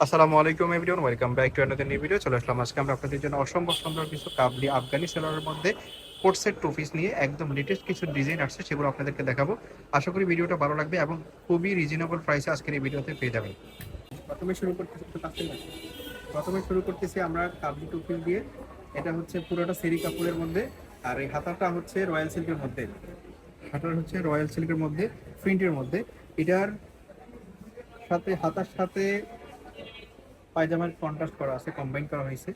আসসালামু আলাইকুম everyone, welcome back to another new video. চলে আসলাম আজকে আমরা আপনাদের জন্য অসম্ভব সুন্দর কিছু কাবলি আফগানি সেলোয়ারের মধ্যে কোট সেট টু পিস নিয়ে একদম লেটেস্ট কিছু ডিজাইন আসছে, সেগুলো আপনাদেরকে দেখাবো। আশা করি ভিডিওটা ভালো লাগবে এবং খুবই রিজনেবল প্রাইসে আজকের এই ভিডিওতে পেয়ে যাবেন। প্রথমে শুরু করতেছি আমরা কাবলি টু পিস দিয়ে। এটা হচ্ছে পুরোটা সেরি কাপড়ের মধ্যে, আর এই হাতাটা হচ্ছে রয়্যাল সিল্কের মধ্যে। হাতার হচ্ছে রয়্যাল সিল্কের মধ্যে, প্রিন্টের মধ্যে। এটার সাথে হাতার সাথে পায়জামার কন্ট্রাস্ট করা আছে, কম্বাইন করা হয়েছে।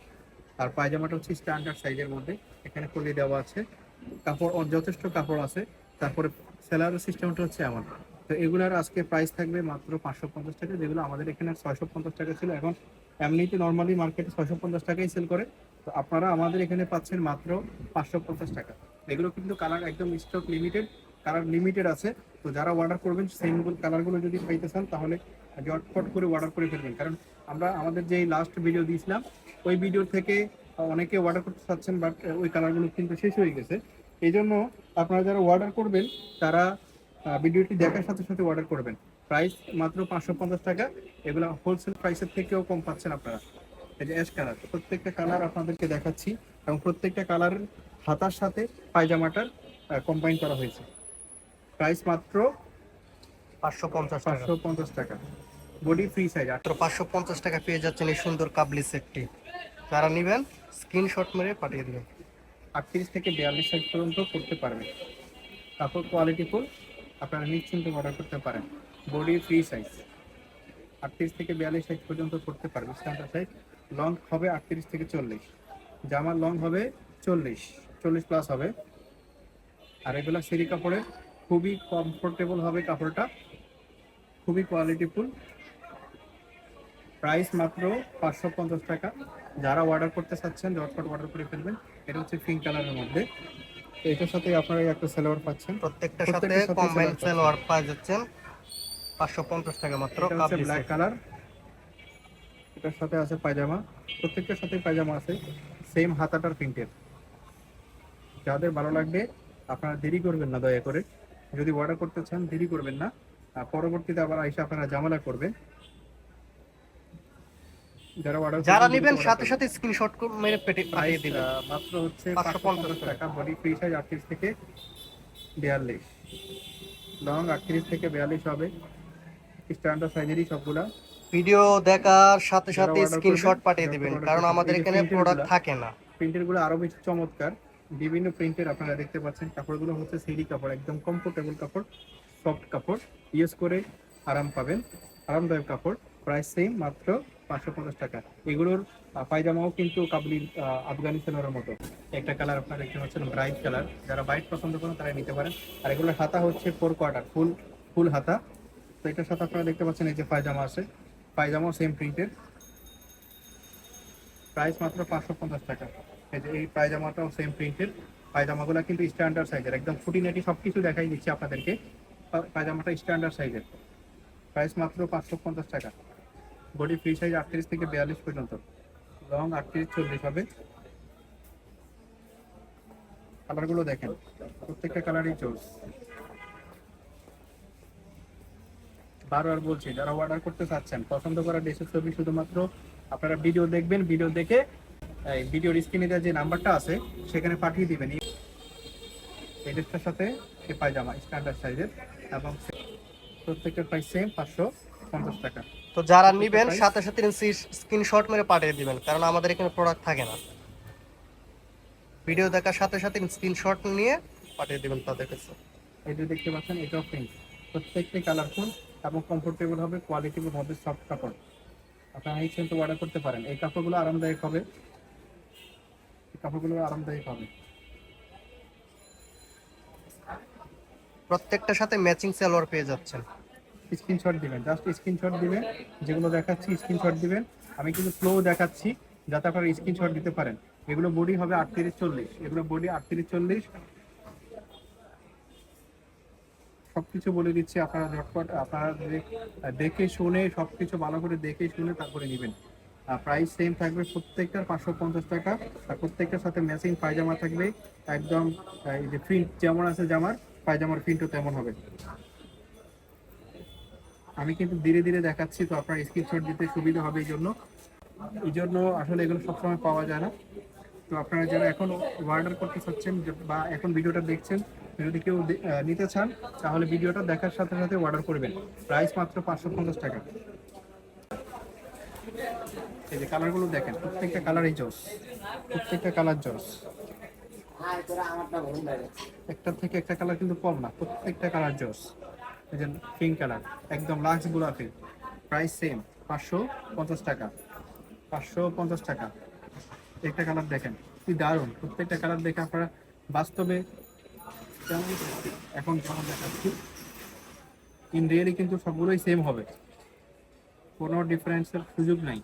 আর পায়জামাটা হচ্ছে স্ট্যান্ডার্ড সাইজের মধ্যে, এখানে কলি দেওয়া আছে, কাপড় যথেষ্ট কাপড় আছে। তারপরে সেলারের সিস্টেমটা হচ্ছে এমন। তো এগুলার আজকে প্রাইস থাকবে মাত্র 550 টাকা, যেগুলো আমাদের এখানে 650 টাকা ছিল। এখন এমনিতে নর্মালি মার্কেটে 650 টাকাই সেল করে, তো আপনারা আমাদের এখানে পাচ্ছেন মাত্র 550 টাকা। এগুলো কিন্তু কালার একদম স্টক লিমিটেড, কালার লিমিটেড আছে। তো যারা অর্ডার করবেন সেম কালারগুলো যদি পাইতে চান তাহলে জটফট করে অর্ডার করে ফেলবেন, কারণ আমরা আমাদের যে লাস্ট ভিডিও দিয়েছিলাম ওই ভিডিও থেকে অনেকে অর্ডার করতে চাচ্ছেন, বাট ওই কালারগুলো কিন্তু শেষ হয়ে গেছে। এই জন্য আপনারা যারা অর্ডার করবেন তারা ভিডিওটি দেখার সাথে সাথে অর্ডার করবেন। প্রাইস মাত্র 550 টাকা। এগুলো হোলসেল প্রাইসের থেকেও কম পাচ্ছেন আপনারা। এই যে অ্যাশ কালার, প্রত্যেকটা কালার আপনাদেরকে দেখাচ্ছি, এবং প্রত্যেকটা কালারের হাতার সাথে পায়জামাটার কম্বাইন করা হয়েছে। প্রাইস মাত্র 550 টাকা। Body free size. মাত্র 550 টাকা পেয়ে যাচ্ছেন এই সুন্দর কাবলি সেটটি। যারা নেবেন স্ক্রিনশট মেরে পাঠিয়ে দেবেন। 38 থেকে 42 সাইজ পর্যন্ত করতে পারবেন। কাপড় কোয়ালিটি ফুল, আপনারা নিশ্চিন্তে অর্ডার করতে পারেন। বডি ফ্রি সাইজ 38 থেকে 42 সাইজ পর্যন্ত করতে পারবেন। স্ট্যান্ডার্ড সাইজ লং হবে 38 থেকে 40, জামার লং হবে 40 প্লাস হবে। আর এগুলো সেরি কাপড়ে খুবই কমফোর্টেবল হবে, কাপড়টা খুবই কোয়ালিটি ফুল। প্রাইস মাত্র 550 টাকা। যারা অর্ডার করতে চাচ্ছেন ঝটপট অর্ডার করে ফেলবেন। এটা হচ্ছে পিঙ্ক কালারের মধ্যে, তো এটার সাথে আপনারা একটা সালোয়ার পাচ্ছেন। প্রত্যেকটার সাথে কম্বাইন সালোয়ার পাওয়া যাচ্ছেন 550 টাকা মাত্র। এটা হচ্ছে ব্ল্যাক কালার, এটার সাথে আছে পায়জামা। প্রত্যেকটার সাথে পায়জামা আছে, সেম হাতাটার প্রিন্টের। যাদের ভালো লাগবে আপনারা দেরি করবেন না, দয়া করে যদি অর্ডার করতে চান দেরি করবেন না। পরবর্তীতে আবার এসে আপনারা ঝামেলা করবেন। যারা নেবেন সাথে সাথে স্ক্রিনশট মেরে পাঠিয়ে দিবেন। মাত্র হচ্ছে 550 টাকা। বডি ফ্রি সাইজ 38 থেকে 42, লং 38 থেকে 42 হবে। স্ট্যান্ডার্ড সাইজেরই সবগুলা। ভিডিও দেখার সাথে যারা সাথে অর্ডার স্ক্রিনশট করবেন পাঠিয়ে দিবেন, কারণ আমাদের এখানে প্রোডাক্ট থাকে না। প্রিন্টের গুলো আরো বেশি চমৎকার, বিভিন্ন প্রিন্টের আপনারা দেখতে পাচ্ছেন। কাপড়গুলো হচ্ছে সেরি কাপড়, একদম কমফোর্টেবল কাপড়, সফট কাপড়, ইউজ করে আরাম পাবেন, আরামদায়ক কাপড়। প্রাইস সেম মাত্র 550 টাকা। এগুলোর পায়জামাও কিন্তু কাবলি আফগানি সেলোয়ারের মতো। একটা কালার আপনারা দেখতে পাচ্ছেন ব্রাইট কালার, যারা ব্রাইট পছন্দ করেন তারা নিতে পারেন। আর এগুলোর হাতা হচ্ছে 4 কোয়ার্টার, ফুল হাতা। তো এটার সাথে আপনারা দেখতে পাচ্ছেন এই যে পায়জামা আছে, পায়জামাও সেম প্রিন্টের। প্রাইস মাত্র 550 টাকা। এই যে এই পায়জামাটাও সেম প্রিন্টের। পায়জামাগুলো কিন্তু স্ট্যান্ডার্ড সাইজের, একদম ফুটিনাটি সবকিছু দেখাই দিচ্ছি আপনাদেরকে। পায়জামাটা স্ট্যান্ডার্ড সাইজের। প্রাইস মাত্র 550 টাকা। বডি ফ্রি সাইজ 38 থেকে 42 পর্যন্ত, লং 38-40 হবে। কালারগুলো দেখেন, প্রত্যেকটা কালারই চোজ। বারবার বলছি, যারা অর্ডার করতে চাচ্ছেন পছন্দ করা ড্রেসের ছবি শুধুমাত্র আপনারা ভিডিও দেখবেন, ভিডিও দেখে এই ভিডিওর স্ক্রিনে দেওয়া যে নাম্বারটা আছে সেখানে পাঠিয়ে দিবেন। এই ড্রেসটার সাথে এই পায়জামা স্ট্যান্ডার্ড সাইজের, এবং প্রত্যেকটার প্রাইস সেম 550 টাকা। তো যারা নেবেন সাথে সাথে স্ক্রিনশট মেরে পাঠিয়ে দিবেন, কারণ আমাদের এখানে প্রোডাক্ট থাকে না। ভিডিও দেখার সাথে সাথে স্ক্রিনশট নিয়ে পাঠিয়ে দিবেন তাদের কাছে। এই যে দেখতে পাচ্ছেন এটাও প্রিন্ট, প্রত্যেকটাই কালারফুল এবং কমফোর্টেবল হবে, কোয়ালিটিফুল হবে, সফট কাপড়। আপনারা এই কিন্তু অর্ডার করতে পারেন। এই কাপড়গুলো আরামদায়ক হবে, প্রত্যেকটার সাথে ম্যাচিং সালোয়ার পেয়ে যাচ্ছেন। স্ক্রিনশট দিবেন, জাস্ট স্ক্রিনশট দিবেন। যেগুলো দেখাচ্ছি স্ক্রিনশট দিবেন। আমি কিন্তু ফ্লো দেখাচ্ছি যাতে আপনারা স্ক্রিনশট দিতে পারেন। এগুলো বডি হবে 38-40, এগুলো বডি 38-40। সবকিছু বলে দিচ্ছি, আপনারা ঝটপট আপনারা দেখে শুনে সবকিছু ভালো করে দেখে শুনে তারপরে নেবেন। প্রাইস সেম থাকবে প্রত্যেকটার 550 টাকা। আর প্রত্যেকটার সাথে ম্যাচিং পায়জামা থাকবে, একদম এই যে প্রিন্ট যেমন আছে জামার, পায়জামার প্রিন্টও তেমন হবে। আমি কিন্তু ধীরে ধীরে দেখাচ্ছি, তো আপনার স্ক্রিনশট দিতে সুবিধা হবে এই জন্য আসলে এগুলো সবসময় পাওয়া যায় না। তো আপনারা যারা এখন অর্ডার করতে চাচ্ছেন বা এখন ভিডিওটা দেখছেন, যদি কেউ নিতে চান তাহলে ভিডিওটা দেখার সাথে সাথে অর্ডার করবেন। প্রাইস মাত্র 550 টাকা। এই যে কালারগুলো দেখেন, প্রত্যেকটা কালারই জোস, প্রত্যেকটা কালার জোস। একটা থেকে একটা কালার কিন্তু কম না, প্রত্যেকটা কালার জোস। এই যে পিঙ্ক কালার, একদম লাক্স গোলাপি। প্রাইস সেম 550 টাকা, 550 টাকা। একটা কালার দেখেন কি দারুণ, প্রত্যেকটা কালার দেখে আপনারা বাস্তবে যেমন এখন যেমন দেখাচ্ছি ইন রিয়েলি কিন্তু সবগুলোই সেম হবে, কোনো ডিফারেন্সের সুযোগ নাই।